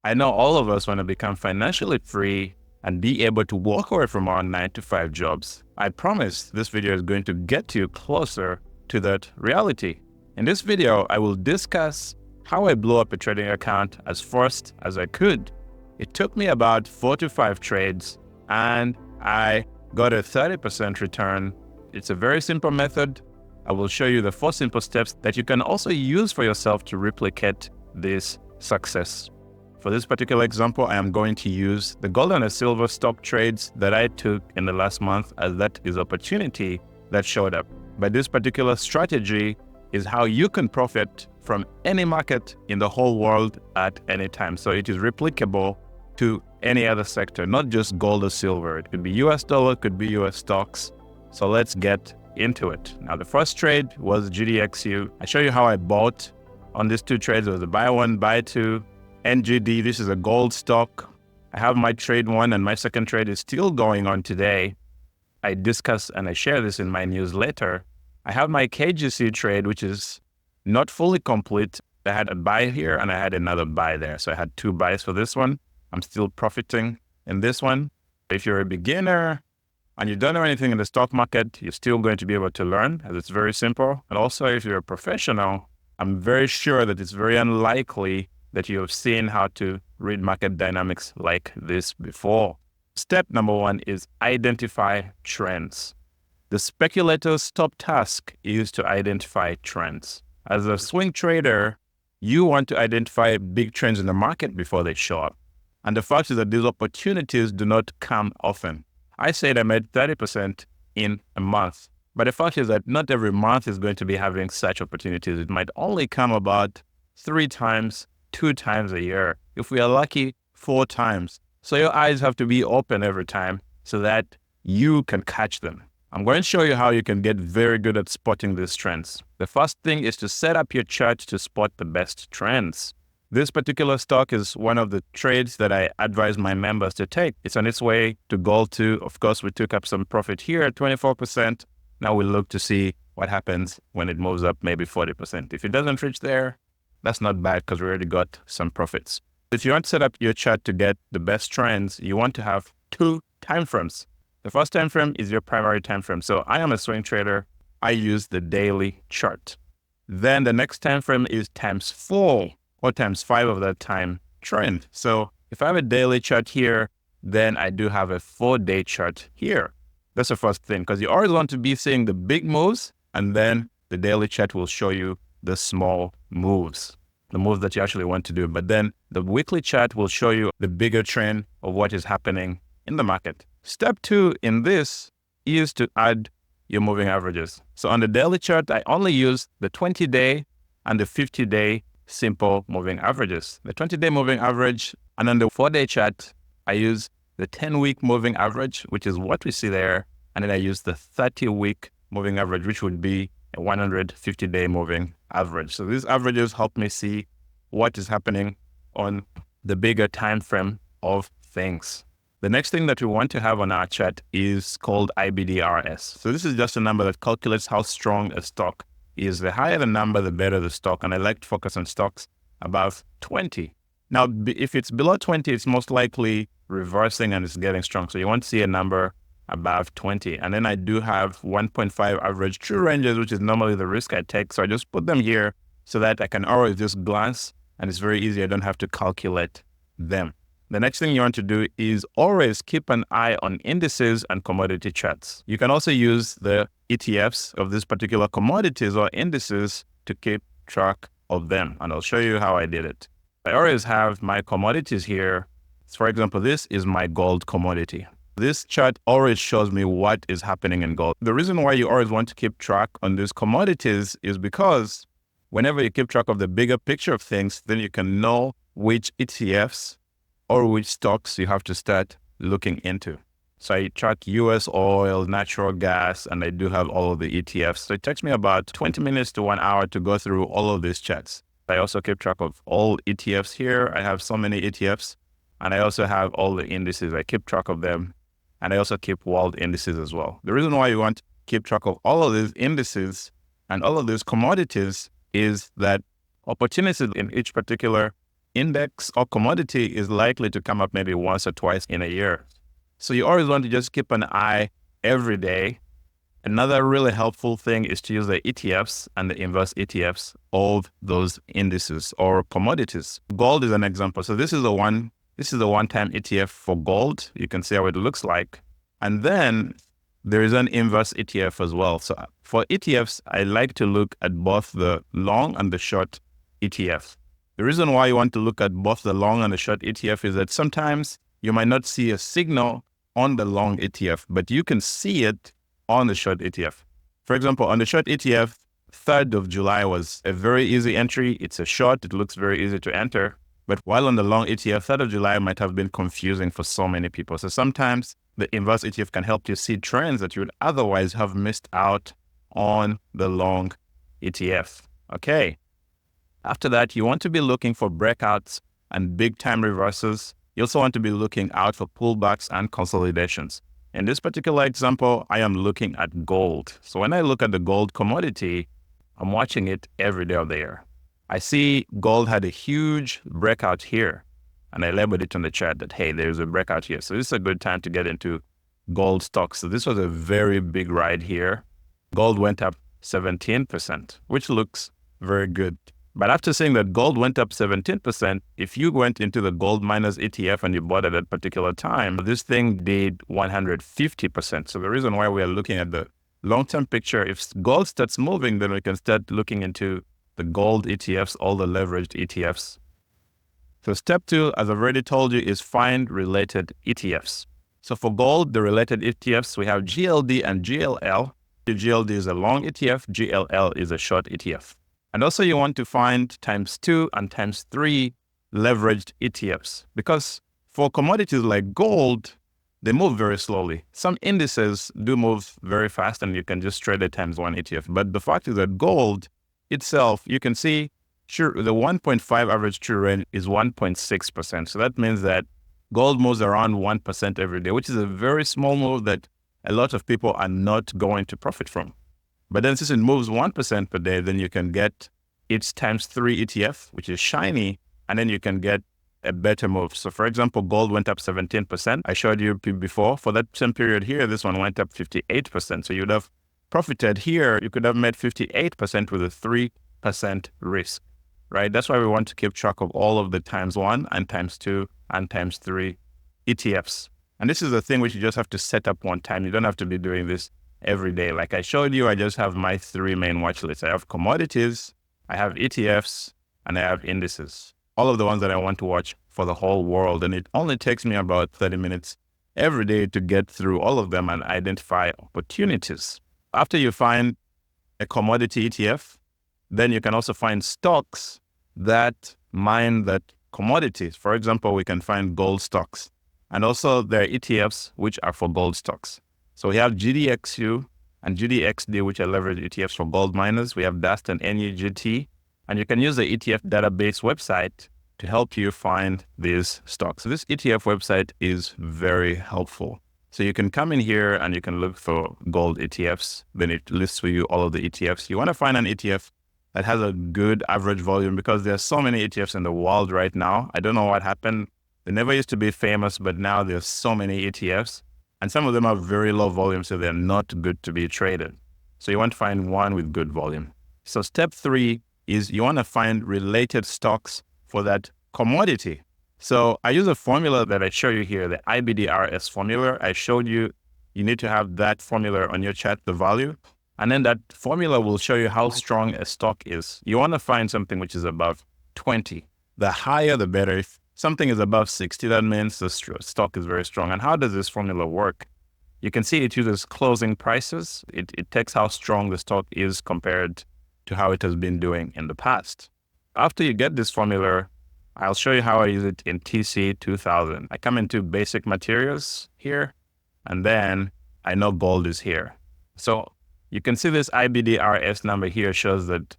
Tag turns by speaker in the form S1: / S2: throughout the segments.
S1: I know all of us want to become financially free and be able to walk away from our 9-to-5 jobs. I promise this video is going to get you closer to that reality. In this video, I will discuss how I blew up a trading account as fast as I could. It took me about 4 to 5 trades and I got a 30% return. It's a very simple method. I will show you the 4 simple steps that you can also use for yourself to replicate this success. For this particular example, I am going to use the gold and the silver stock trades that I took in the last month, as that is opportunity that showed up. But this particular strategy is how you can profit from any market in the whole world at any time. So it is replicable to any other sector, not just gold or silver. It could be US dollar, it could be US stocks. So let's get into it. Now, the first trade was GDXU. I show you how I bought on these 2 trades. It was a buy 1, buy 2. NGD, this is a gold stock. I have my trade 1 and my second trade is still going on today. I discuss and I share this in my newsletter. I have my KGC trade, which is not fully complete. I had a buy here and I had another buy there. So I had 2 buys for this one. I'm still profiting in this one. If you're a beginner and you don't know anything in the stock market, you're still going to be able to learn, as it's very simple. And also, if you're a professional, I'm very sure that it's very unlikely that you have seen how to read market dynamics like this before. Step number 1 is identify trends. The speculator's top task is to identify trends. As a swing trader, you want to identify big trends in the market before they show up. And the fact is that these opportunities do not come often. I said I made 30% in a month, but the fact is that not every month is going to be having such opportunities. It might only come about 3 times, 2 times a year. If we are lucky, 4 times. So your eyes have to be open every time so that you can catch them. I'm going to show you how you can get very good at spotting these trends. The first thing is to set up your chart to spot the best trends. This particular stock is one of the trades that I advise my members to take. It's on its way to gold 2. Of course, we took up some profit here at 24%. Now we look to see what happens when it moves up maybe 40%. If it doesn't reach there, that's not bad because we already got some profits. If you want to set up your chart to get the best trends, you want to have 2 time frames. The first time frame is your primary time frame. So I am a swing trader. I use the daily chart. Then the next time frame is times 4 or times 5 of that time trend. So if I have a daily chart here, then I do have a 4-day chart here. That's the first thing, because you always want to be seeing the big moves, and then the daily chart will show you the small moves, the moves that you actually want to do. But then the weekly chart will show you the bigger trend of what is happening in the market. Step 2 in this is to add your moving averages. So on the daily chart, I only use the 20-day and the 50-day simple moving averages. The 20-day moving average, and on the 4-day chart, I use the 10-week moving average, which is what we see there. And then I use the 30-week moving average, which would be a 150-day moving average. So these averages help me see what is happening on the bigger time frame of things. The next thing that we want to have on our chart is called IBDRS. So this is just a number that calculates how strong a stock is. The higher the number, the better the stock. And I like to focus on stocks above 20. Now, if it's below 20, it's most likely reversing and it's getting strong. So you want to see a number above 20. And then I do have 1.5 average true ranges, which is normally the risk I take. So I just put them here so that I can always just glance, and it's very easy. I don't have to calculate them. The next thing you want to do is always keep an eye on indices and commodity charts. You can also use the ETFs of these particular commodities or indices to keep track of them. And I'll show you how I did it. I always have my commodities here. For example, this is my gold commodity. This chart always shows me what is happening in gold. The reason why you always want to keep track on these commodities is because whenever you keep track of the bigger picture of things, then you can know which ETFs or which stocks you have to start looking into. So I track US oil, natural gas, and I do have all of the ETFs. So it takes me about 20 minutes to 1 hour to go through all of these charts. I also keep track of all ETFs here. I have so many ETFs, and I also have all the indices. I keep track of them, and I also keep world indices as well. The reason why you want to keep track of all of these indices and all of these commodities is that opportunities in each particular index or commodity is likely to come up maybe once or twice in a year. So you always want to just keep an eye every day. Another really helpful thing is to use the ETFs and the inverse ETFs of those indices or commodities. Gold is an example. So this is the one-time ETF for gold. You can see how it looks like. And then there is an inverse ETF as well. So for ETFs, I like to look at both the long and the short ETF. The reason why you want to look at both the long and the short ETF is that sometimes you might not see a signal on the long ETF, but you can see it on the short ETF. For example, on the short ETF, 3rd of July was a very easy entry. It's a short, it looks very easy to enter. But while on the long ETF, 3rd of July might have been confusing for so many people. So sometimes the inverse ETF can help you see trends that you would otherwise have missed out on the long ETF. Okay. After that, you want to be looking for breakouts and big time reverses. You also want to be looking out for pullbacks and consolidations. In this particular example, I am looking at gold. So when I look at the gold commodity, I'm watching it every day of the year. I see gold had a huge breakout here, and I labeled it on the chart that, hey, there's a breakout here. So this is a good time to get into gold stocks. So this was a very big ride here. Gold went up 17%, which looks very good. But after saying that gold went up 17%, if you went into the gold miners ETF and you bought at that particular time, this thing did 150%. So the reason why we are looking at the long-term picture, if gold starts moving, then we can start looking into the gold ETFs, all the leveraged ETFs. So step 2, as I've already told you, is find related ETFs. So for gold, the related ETFs, we have GLD and GLL. The GLD is a long ETF, GLL is a short ETF. And also you want to find ×2 and ×3 leveraged ETFs, because for commodities like gold, they move very slowly. Some indices do move very fast and you can just trade a ×1 ETF. But the fact is that gold itself, you can see, sure, the 1.5 average true rate is 1.6%. So that means that gold moves around 1% every day, which is a very small move that a lot of people are not going to profit from. But then since it moves 1% per day, then you can get its ×3 ETF, which is shiny, and then you can get a better move. So for example, gold went up 17%. I showed you before. For that same period here, this one went up 58%. So you'd have profited here. You could have made 58% with a 3% risk, right? That's why we want to keep track of all of the ×1 and ×2 and ×3 ETFs. And this is the thing which you just have to set up one time. You don't have to be doing this every day. Like I showed you, I just have my 3 main watch lists. I have commodities, I have ETFs, and I have indices. All of the ones that I want to watch for the whole world. And it only takes me about 30 minutes every day to get through all of them and identify opportunities. After you find a commodity ETF, then you can also find stocks that mine that commodities. For example, we can find gold stocks. And also there are ETFs which are for gold stocks. So we have GDXU and GDXD, which are leveraged ETFs for gold miners. We have DAST and NUGT. And you can use the ETF database website to help you find these stocks. So this ETF website is very helpful. So you can come in here and you can look for gold ETFs. Then it lists for you all of the ETFs. You want to find an ETF that has a good average volume, because there's so many ETFs in the world right now. I don't know what happened. They never used to be famous, but now there's so many ETFs. And some of them have very low volume, so they're not good to be traded. So you want to find one with good volume. So step 3 is you want to find related stocks for that commodity. So I use a formula that I show you here, the IBDRS formula. I showed you, you need to have that formula on your chart, the value. And then that formula will show you how strong a stock is. You want to find something which is above 20. The higher, the better. If something is above 60, that means the stock is very strong. And how does this formula work? You can see it uses closing prices. It takes how strong the stock is compared to how it has been doing in the past. After you get this formula, I'll show you how I use it in TC2000. I come into basic materials here, and then I know gold is here. So you can see this IBDRS number here shows that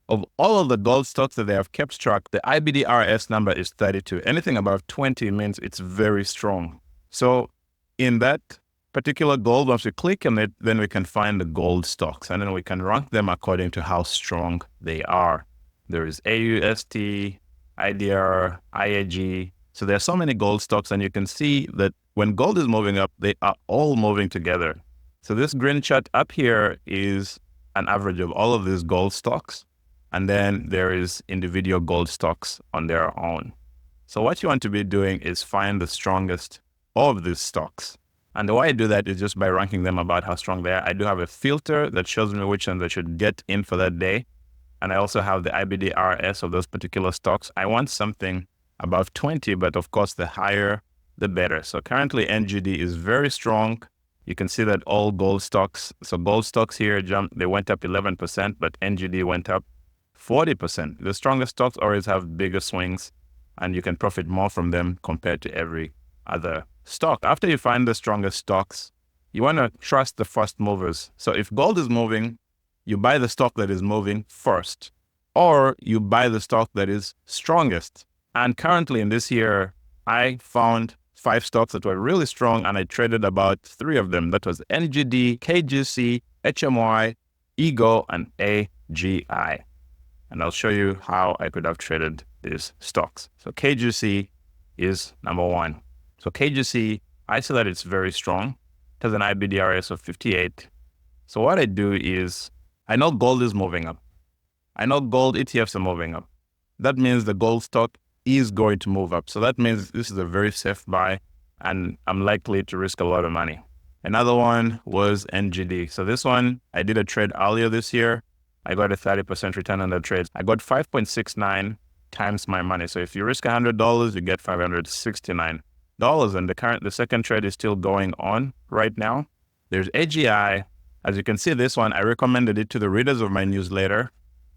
S1: of all of the gold stocks that they have kept track, the IBDRS number is 32. Anything above 20 means it's very strong. So in that particular gold, once we click on it, then we can find the gold stocks, and then we can rank them according to how strong they are. There is AUST, IDR, IAG. So there are so many gold stocks, and you can see that when gold is moving up, they are all moving together. So this green chart up here is an average of all of these gold stocks. And then there is individual gold stocks on their own. So what you want to be doing is find the strongest of these stocks. And the way I do that is just by ranking them about how strong they are. I do have a filter that shows me which ones I should get in for that day. And I also have the IBDRS of those particular stocks. I want something above 20, but of course, the higher, the better. So currently NGD is very strong. You can see that all gold stocks, so gold stocks here jumped, they went up 11%, but NGD went up 40%. The strongest stocks always have bigger swings, and you can profit more from them compared to every other stock. After you find the strongest stocks, you want to trust the first movers. So if gold is moving, you buy the stock that is moving first, or you buy the stock that is strongest. And currently in this year, I found 5 stocks that were really strong, and I traded about 3 of them. That was NGD, KGC, HMY, EGO, and AGI. And I'll show you how I could have traded these stocks. So KGC is number 1. So KGC, I see that it's very strong. It has an IBDRS of 58. So what I do is, I know gold is moving up. I know gold ETFs are moving up. That means the gold stock is going to move up. So that means this is a very safe buy, and I'm likely to risk a lot of money. Another one was NGD. So this one, I did a trade earlier this year. I got a 30% return on the trade. I got 5.69 times my money. So if you risk $100, you get $569. And the second trade is still going on right now. There's AGI. As you can see, this one, I recommended it to the readers of my newsletter,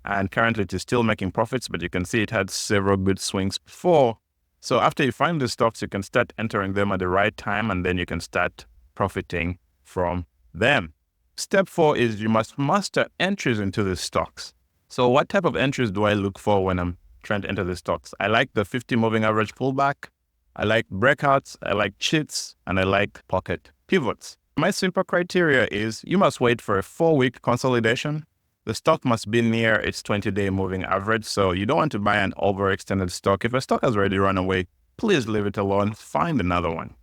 S1: and currently it is still making profits, but you can see it had several good swings before. So after you find the stocks, you can start entering them at the right time, and then you can start profiting from them. Step 4 is you must master entries into the stocks. So what type of entries do I look for when I'm trying to enter the stocks? I like the 50 moving average pullback. I like breakouts. I like chits, and I like pocket pivots. My simple criteria is you must wait for a 4-week consolidation. The stock must be near its 20-day moving average. So you don't want to buy an overextended stock. If a stock has already run away, please leave it alone. Find another one.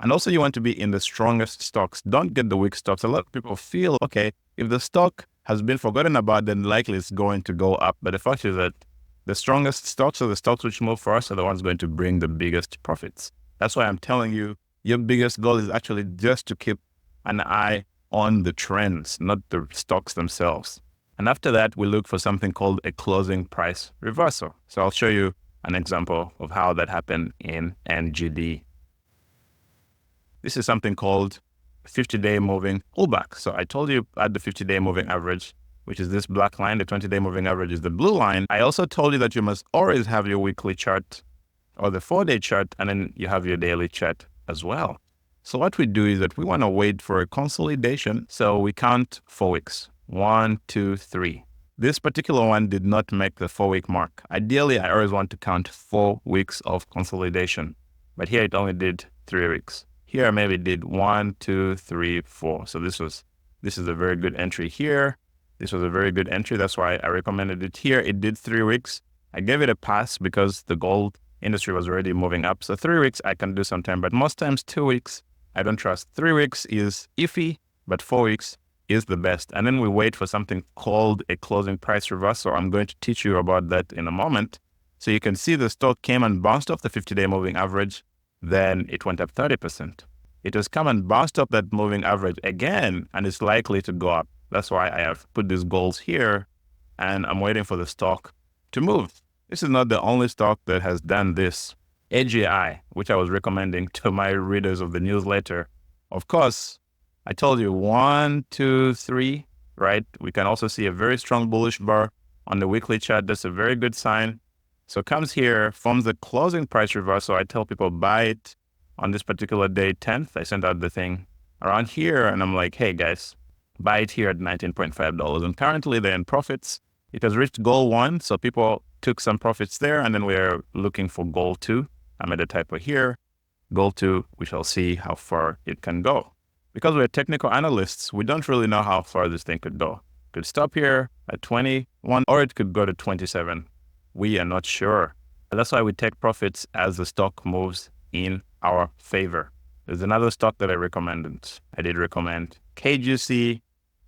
S1: And also you want to be in the strongest stocks. Don't get the weak stocks. A lot of people feel, okay, if the stock has been forgotten about, then likely it's going to go up. But the fact is that the strongest stocks, or the stocks which move first, are the ones going to bring the biggest profits. That's why I'm telling you, your biggest goal is actually just to keep an eye on the trends, not the stocks themselves. And after that, we look for something called a closing price reversal. So I'll show you an example of how that happened in NGD. This is something called 50-day moving pullback. So I told you at the 50-day moving average, which is this black line, the 20-day moving average is the blue line. I also told you that you must always have your weekly chart or the 4-day chart, and then you have your daily chart as well. So what we do is that we want to wait for a consolidation. So we count 4 weeks. 1, 2, 3. This particular one did not make the 4-week mark. Ideally, I always want to count 4 weeks of consolidation, but here it only did 3 weeks. Here I maybe did 1, 2, 3, 4. So this is a very good entry here. This was a very good entry. That's why I recommended it here. It did 3 weeks. I gave it a pass because the gold industry was already moving up. So 3 weeks I can do sometime, but most times 2 weeks I don't trust. 3 weeks is iffy, but 4 weeks is the best. And then we wait for something called a closing price reversal. I'm going to teach you about that in a moment. So you can see the stock came and bounced off the 50-day moving average. Then it went up 30%. It has come and bounced up that moving average again, and it's likely to go up. That's why I have put these goals here, and I'm waiting for the stock to move. This is not the only stock that has done this. AGI, which I was recommending to my readers of the newsletter. Of course, I told you 1, 2, 3, right? We can also see a very strong bullish bar on the weekly chart. That's a very good sign. So it comes here, forms the closing price reversal. I tell people buy it on this particular day, 10th. I sent out the thing around here, and I'm like, hey guys, buy it here at $19.5. And currently they're in profits. It has reached goal 1, so people took some profits there, and then we're looking for goal 2. I made a typo here. Goal 2, we shall see how far it can go. Because we're technical analysts, we don't really know how far this thing could go. It could stop here at 21, or it could go to 27. We are not sure. That's why we take profits as the stock moves in our favor. There's another stock that I recommended. I did recommend KGC.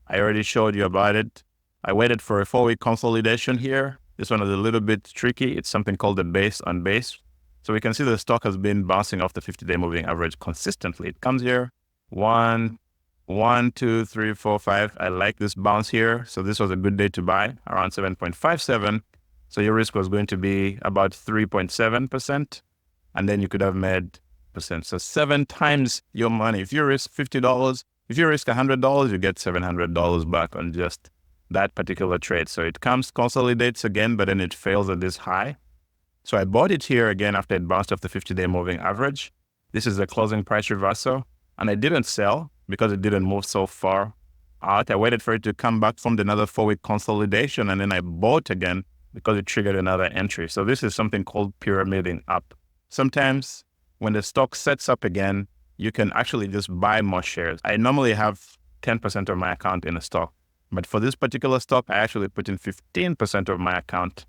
S1: I already showed you about it. I waited for a 4-week consolidation here. This one is a little bit tricky. It's something called the base on base. So we can see the stock has been bouncing off the 50-day moving average consistently. It comes here, 1, 2, 3, 4, 5. I like this bounce here. So this was a good day to buy, around 7.57. So your risk was going to be about 3.7%. And then you could have made percent. So 7 times your money. If you risk $50, if you risk $100, you get $700 back on just that particular trade. So it comes, consolidates again, but then it fails at this high. So I bought it here again after it bounced off the 50-day moving average. This is a closing price reversal. And I didn't sell because it didn't move so far out. I waited for it to come back from another 4-week consolidation, and then I bought again because it triggered another entry. So this is something called pyramiding up. Sometimes when the stock sets up again, you can actually just buy more shares. I normally have 10% of my account in a stock, but for this particular stock, I actually put in 15% of my account,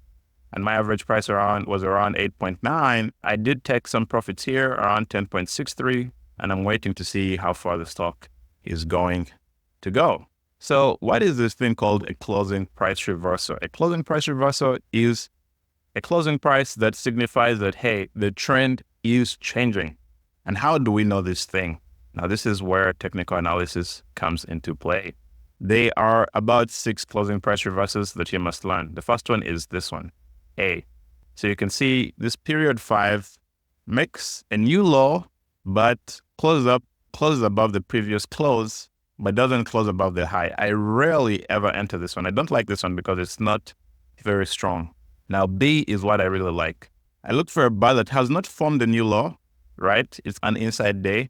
S1: and my average price was around 8.9. I did take some profits here around 10.63, and I'm waiting to see how far the stock is going to go. So what is this thing called a closing price reversal? A closing price reversal is a closing price that signifies that, hey, the trend is changing. And how do we know this thing? Now, this is where technical analysis comes into play. There are about 6 closing price reversals that you must learn. The first one is this one, A. So you can see this period 5 makes a new low, but closes above the previous close, but doesn't close above the high. I rarely ever enter this one. I don't like this one because it's not very strong. Now, B is what I really like. I look for a bar that has not formed a new low, right? It's an inside day.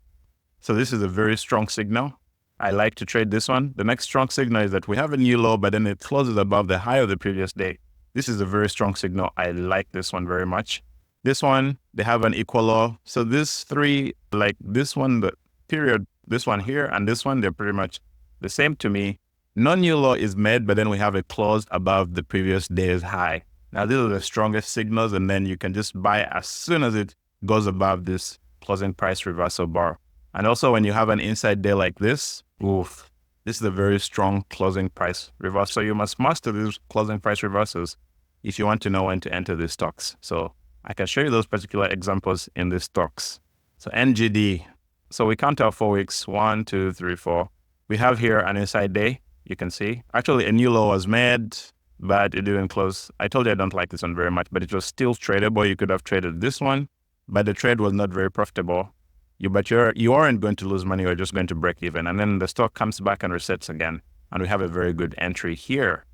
S1: So this is a very strong signal. I like to trade this one. The next strong signal is that we have a new low, but then it closes above the high of the previous day. This is a very strong signal. I like this one very much. This one, they have an equal low. So this 3, like this one, the period, this one here, and this one, they're pretty much the same to me. No new low is made, but then we have a close above the previous day's high. Now, these are the strongest signals, and then you can just buy as soon as it goes above this closing price reversal bar. And also when you have an inside day like this, this is a very strong closing price reversal. So you must master these closing price reversals if you want to know when to enter these stocks. So I can show you those particular examples in these stocks. So NGD. So we count our 4 weeks, 1, 2, 3, 4. We have here an inside day, you can see. Actually, a new low was made, but it didn't close. I told you I don't like this one very much, but it was still tradable. You could have traded this one, but the trade was not very profitable. You aren't going to lose money, you're just going to break even. And then the stock comes back and resets again. And we have a very good entry here.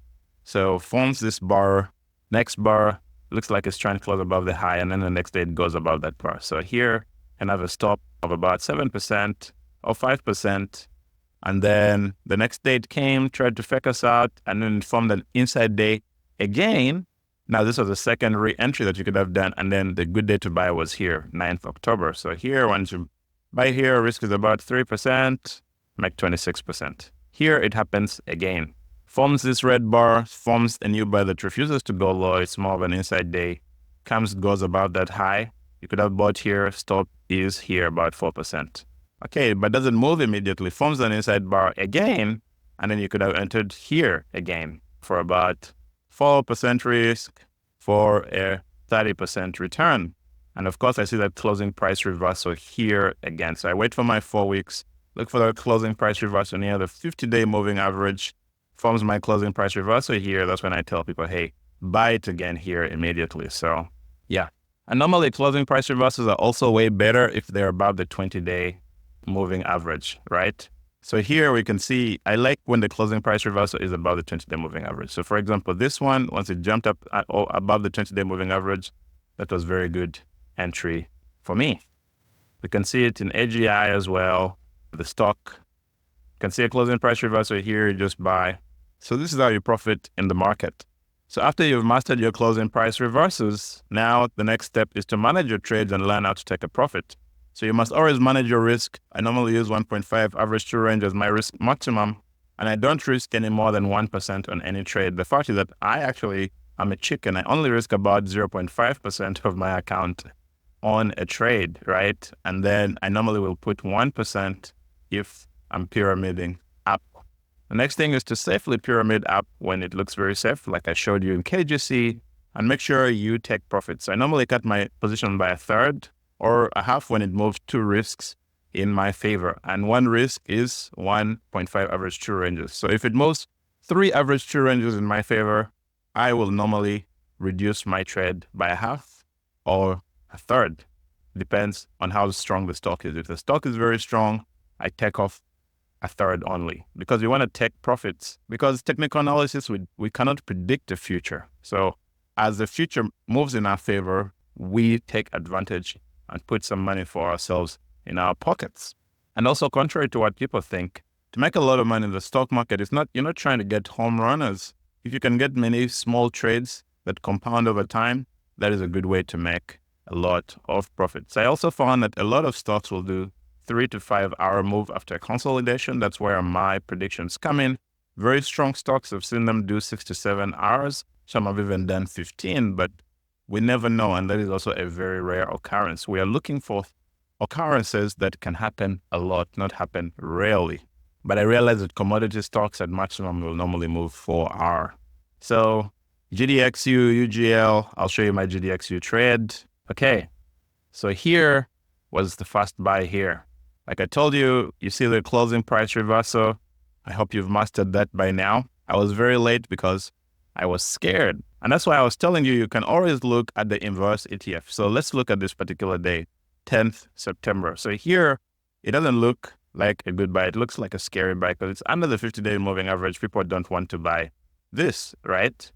S1: So forms this bar, next bar, looks like it's trying to close above the high, and then the next day it goes above that bar. So here, and have a stop of about 7% or 5. And then the next day it came, tried to fake us out, and then it formed an inside day again. Now, this was a second re-entry that you could have done. And then the good day to buy was here, 9th October. So here, once you buy here, risk is about 3%, make 26%. Here, it happens again. Forms this red bar, forms a new bar that refuses to go low. It's more of an inside day. Goes above that high. You could have bought here, stop is here, about 4%. Okay, but doesn't move immediately. Forms an inside bar again, and then you could have entered here again for about 4% risk for a 30% return. And of course, I see that closing price reversal here again. So I wait for my 4 weeks, look for the closing price reversal near the 50-day moving average, forms my closing price reversal here. That's when I tell people, hey, buy it again here immediately. So yeah. And normally closing price reversals are also way better if they're above the 20-day moving average, right? So here we can see, I like when the closing price reversal is above the 20-day moving average. So for example, this one, once it jumped up above the 20-day moving average, that was very good entry for me. We can see it in AGI as well, the stock. You can see a closing price reversal here, you just buy. So this is how you profit in the market. So after you've mastered your closing price reversals, now the next step is to manage your trades and learn how to take a profit. So you must always manage your risk. I normally use 1.5 average true range as my risk maximum, and I don't risk any more than 1% on any trade. The fact is that I actually I'm a chicken. I only risk about 0.5% of my account on a trade, right? And then I normally will put 1% if I'm pyramiding up. The next thing is to safely pyramid up when it looks very safe, like I showed you in KGC, and make sure you take profits. I normally cut my position by a third or a half when it moves 2 risks in my favor. And 1 risk is 1.5 average true ranges. So if it moves 3 average true ranges in my favor, I will normally reduce my trade by a half or a third. Depends on how strong the stock is. If the stock is very strong, I take off a third only, because we want to take profits. Because technical analysis, we cannot predict the future. So as the future moves in our favor, we take advantage and put some money for ourselves in our pockets. And also, contrary to what people think, to make a lot of money in the stock market, you're not trying to get home runners. If you can get many small trades that compound over time, that is a good way to make a lot of profits. I also found that a lot of stocks will do 3 to 5 hour move after consolidation. That's where my predictions come in. Very strong stocks, I've seen them do 6 to 7 hours. Some have even done 15, but we never know. And that is also a very rare occurrence. We are looking for occurrences that can happen a lot, not happen rarely. But I realize that commodity stocks at maximum will normally move 4 hour. So GDXU, UGL, I'll show you my GDXU trade. Okay, so here was the fast buy here. Like I told you, you see the closing price reversal. I hope you've mastered that by now. I was very late because I was scared. And that's why I was telling you, you can always look at the Inverse ETF. So let's look at this particular day, 10th September. So here, it doesn't look like a good buy. It looks like a scary buy because it's under the 50-day moving average. People don't want to buy this, right?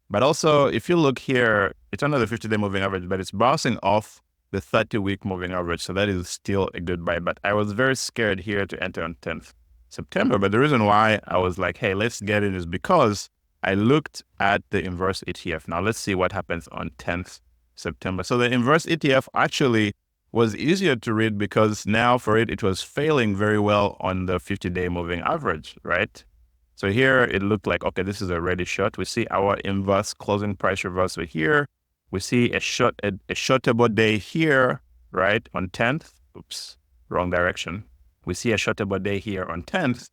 S1: But also, if you look here, it's under the 50-day moving average, but it's bouncing off the 30-week moving average. So that is still a good buy. But I was very scared here to enter on 10th September. But the reason why I was like, hey, let's get in is because I looked at the Inverse ETF. Now let's see what happens on 10th September. So the Inverse ETF actually was easier to read because now for it was failing very well on the 50-day moving average, right? So here it looked like, okay, this is a ready shot. We see our inverse closing price reversal here. We see a shortable day here, right, on 10th. Oops, wrong direction. We see a shortable day here on 10th.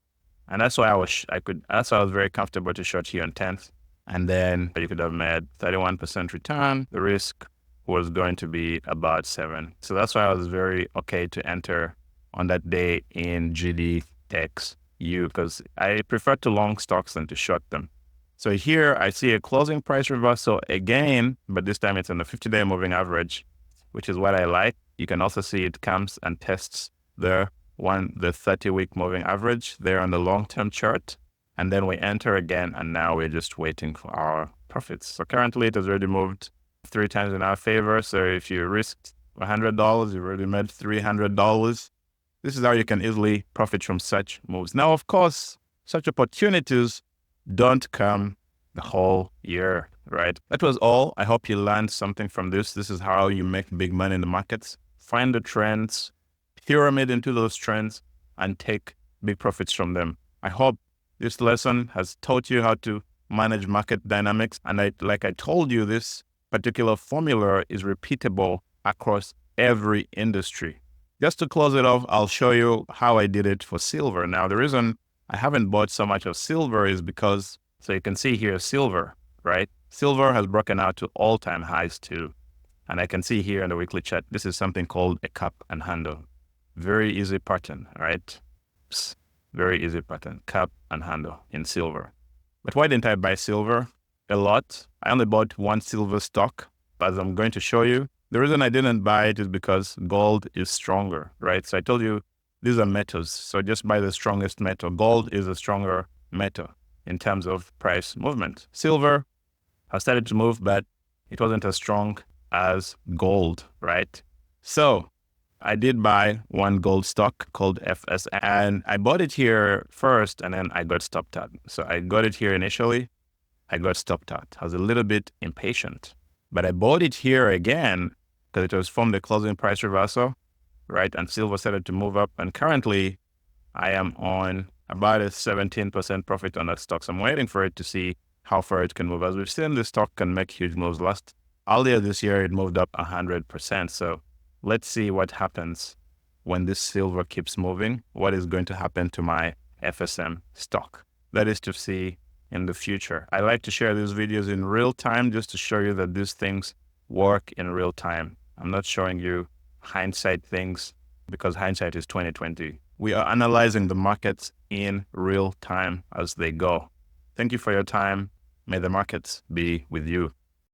S1: And that's why I was very comfortable to short here on 10th. And then you could have made 31% return. The risk was going to be about 7. So that's why I was very okay to enter on that day in GDXU, because I prefer to long stocks than to short them. So here I see a closing price reversal again, but this time it's on the 50-day moving average, which is what I like. You can also see it comes and tests the 30-week moving average there on the long-term chart. And then we enter again, and now we're just waiting for our profits. So currently it has already moved 3 times in our favor. So if you risked $100, you've already made $300. This is how you can easily profit from such moves. Now, of course, such opportunities don't come the whole year, right? That was all. I hope you learned something from this. This is how you make big money in the markets. Find the trends, pyramid into those trends, and take big profits from them. I hope this lesson has taught you how to manage market dynamics. And like I told you, this particular formula is repeatable across every industry. Just to close it off, I'll show you how I did it for silver. Now, the reason I haven't bought so much of silver is because, so you can see here, silver, right? Silver has broken out to all-time highs too. And I can see here in the weekly chart, this is something called a cup and handle. Very easy pattern, right? Very easy pattern, cup and handle in silver. But why didn't I buy silver a lot? I only bought one silver stock, as I'm going to show you. The reason I didn't buy it is because gold is stronger, right? So I told you these are metals. So just buy the strongest metal. Gold is a stronger metal in terms of price movement. Silver has started to move, but it wasn't as strong as gold, right? So I did buy one gold stock called FS, and I bought it here first, and then I got stopped out. So I got it here initially. I got stopped out. I was a little bit impatient, but I bought it here again because it was from the closing price reversal, right? And silver started to move up. And currently I am on about a 17% profit on that stock. So I'm waiting for it to see how far it can move. As we've seen, this stock can make huge moves. Earlier this year, it moved up 100%. So let's see what happens when this silver keeps moving. What is going to happen to my FSM stock? That is to see in the future. I like to share these videos in real time just to show you that these things work in real time. I'm not showing you hindsight things because hindsight is 2020. We are analyzing the markets in real time as they go. Thank you for your time. May the markets be with you.